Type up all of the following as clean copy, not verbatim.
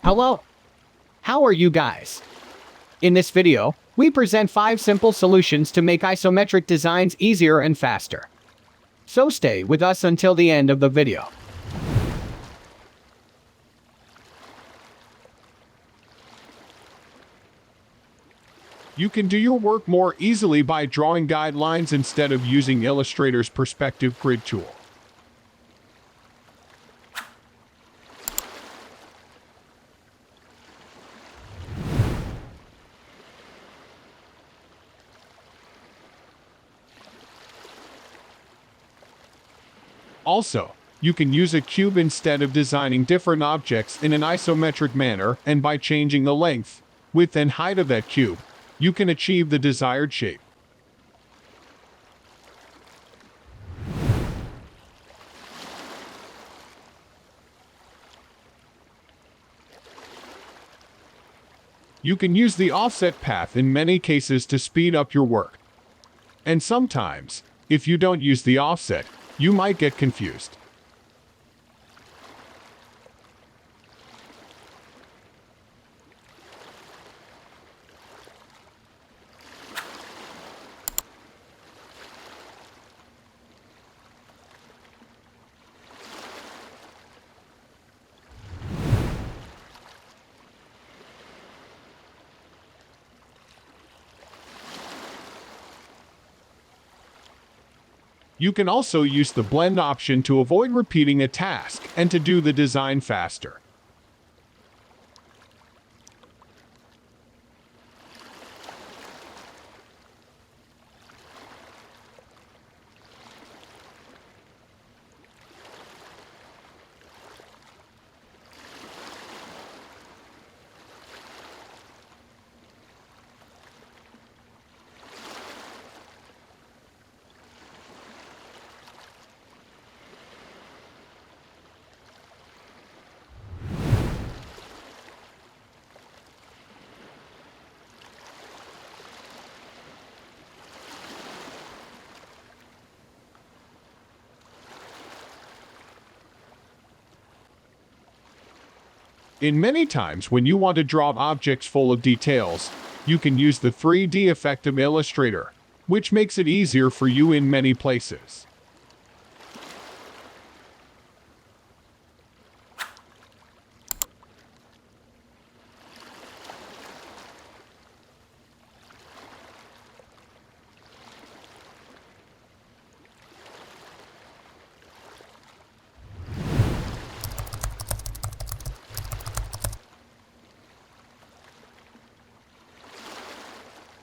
Hello, how are you guys? In this video, we present 5 simple solutions to make isometric designs easier and faster. So stay with us until the end of the video. You can do your work more easily by drawing guidelines instead of using Illustrator's perspective grid tool. Also, you can use a cube instead of designing different objects in an isometric manner, and by changing the length, width, and height of that cube, you can achieve the desired shape. You can use the offset path in many cases to speed up your work. And sometimes, if you don't use the offset, you might get confused. You can also use the blend option to avoid repeating a task and to do the design faster. In many times when you want to draw objects full of details, you can use the 3D effect of Illustrator, which makes it easier for you in many places.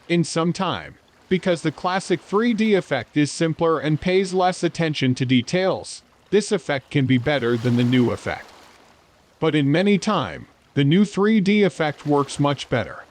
In some time, because the classic 3D effect is simpler and pays less attention to details, this effect can be better than the new effect. But in many time, the new 3D effect works much better.